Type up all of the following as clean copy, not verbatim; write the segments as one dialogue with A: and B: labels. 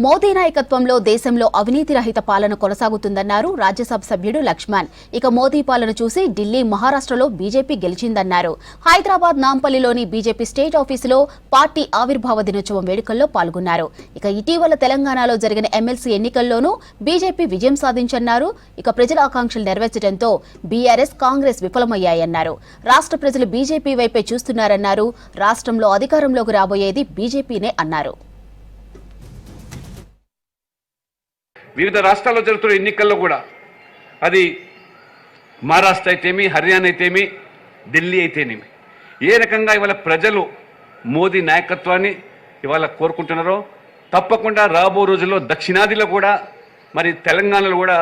A: మోదీ నాయకత్వంలో దేశంలో అవినీతి రహిత పాలన కొనసాగుతుందన్నారు రాజ్యసభ సభ్యుడు లక్ష్మణ్. ఇక మోదీ పాలన చూసి ఢిల్లీ, మహారాష్ట్రలో బీజేపీ గెలిచిందన్నారు. హైదరాబాద్ నాంపల్లిలోని బీజేపీ స్టేట్ ఆఫీసులో పార్టీ ఆవిర్భావ దినోత్సవం వేడుకల్లో పాల్గొన్నారు. ఇక ఇటీవల తెలంగాణలో జరిగిన ఎమ్మెల్సీ ఎన్నికల్లోనూ బీజేపీ విజయం సాధించన్నారు. ఇక ప్రజల ఆకాంక్షలు నెరవేర్చడంతో బీఆర్ఎస్, కాంగ్రెస్ విఫలమయ్యాయన్నారు. రాష్ట్ర ప్రజలు బీజేపీ వైపే చూస్తున్నారన్నారు. రాష్ట్రంలో అధికారంలోకి రాబోయేది బీజేపీనే అన్నారు.
B: వివిధ రాష్ట్రాల్లో జరుగుతున్న ఎన్నికల్లో కూడా అది మహారాష్ట్ర అయితేమి, హర్యానా అయితేమి, ఢిల్లీ అయితేనేమి ఏ రకంగా ఇవాళ ప్రజలు మోదీ నాయకత్వాన్ని ఇవాళ కోరుకుంటున్నారో తప్పకుండా రాబో రోజుల్లో దక్షిణాదిలో కూడా మరి తెలంగాణలో కూడా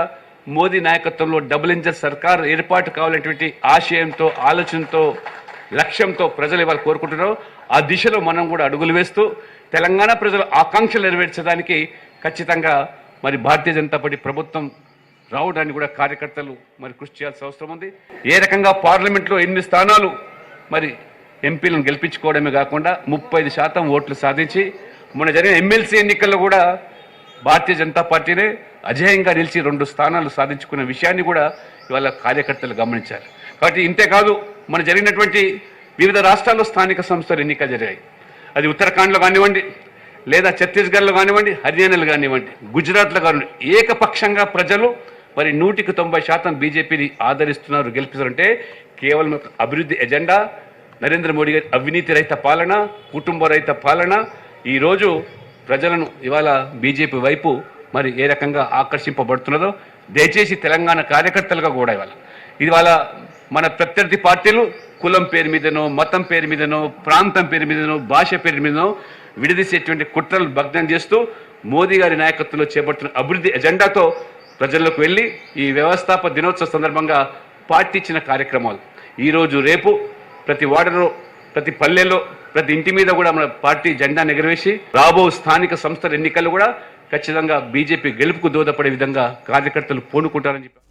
B: మోదీ నాయకత్వంలో డబుల్ ఇంజన్ సర్కార్ ఏర్పాటు కావాలనేటువంటి ఆశయంతో, ఆలోచనతో, లక్ష్యంతో ప్రజలు ఇవాళ కోరుకుంటున్నారో ఆ దిశలో మనం కూడా అడుగులు వేస్తూ తెలంగాణ ప్రజల ఆకాంక్షలు నెరవేర్చడానికి ఖచ్చితంగా మరి భారతీయ జనతా పార్టీ ప్రభుత్వం రావడానికి కూడా కార్యకర్తలు మరి కృషి చేయాల్సిన అవసరం ఉంది. ఏ రకంగా పార్లమెంట్లో 8 స్థానాలు మరి ఎంపీలను గెలిపించుకోవడమే కాకుండా 35% ఓట్లు సాధించి మొన్న జరిగిన ఎమ్మెల్సీ ఎన్నికల్లో కూడా భారతీయ జనతా పార్టీనే అజేయంగా నిలిచి 2 స్థానాలు సాధించుకున్న విషయాన్ని కూడా ఇవాళ కార్యకర్తలు గమనించారు. కాబట్టి ఇంతేకాదు మన జరిగినటువంటి వివిధ రాష్ట్రాల్లో స్థానిక సంస్థలు ఎన్నికలు జరిగాయి. అది ఉత్తరాఖండ్లో కానివ్వండి, లేదా ఛత్తీస్గఢ్లో కానివ్వండి, హర్యానాలో కానివ్వండి, గుజరాత్లో కానివ్వండి, ఏకపక్షంగా ప్రజలు మరి 100% బీజేపీని ఆదరిస్తున్నారు, గెలిపిస్తారంటే కేవలం అభివృద్ధి ఎజెండా, నరేంద్ర మోడీ గారి అవినీతి రహిత పాలన, కుటుంబ రహిత పాలన ఈరోజు ప్రజలను ఇవాళ బీజేపీ వైపు మరి ఏ రకంగా ఆకర్షింపబడుతున్నదో దయచేసి తెలంగాణ కార్యకర్తలుగా కూడా ఇవాళ మన ప్రత్యర్థి పార్టీలు కులం పేరు మీదనో, మతం పేరు మీదనో, ప్రాంతం పేరు మీదనో, భాష పేరు మీదనో విడదీసేటువంటి కుట్రలు భగ్నం చేస్తూ మోదీ గారి నాయకత్వంలో చేపడుతున్న అభివృద్ధి ఎజెండాతో ప్రజల్లోకి వెళ్ళి ఈ వ్యవస్థాపక దినోత్సవ సందర్భంగా పార్టీ ఇచ్చిన కార్యక్రమాలు ఈరోజు రేపు ప్రతి వార్డులో, ప్రతి పల్లెల్లో, ప్రతి ఇంటి మీద కూడా మన పార్టీ జెండా ఎగరవేసి రాబో స్థానిక సంస్థల ఎన్నికల్లో కూడా ఖచ్చితంగా బీజేపీ గెలుపుకు దోహదపడే విధంగా కార్యకర్తలు పూనుకుంటారని చెప్పారు.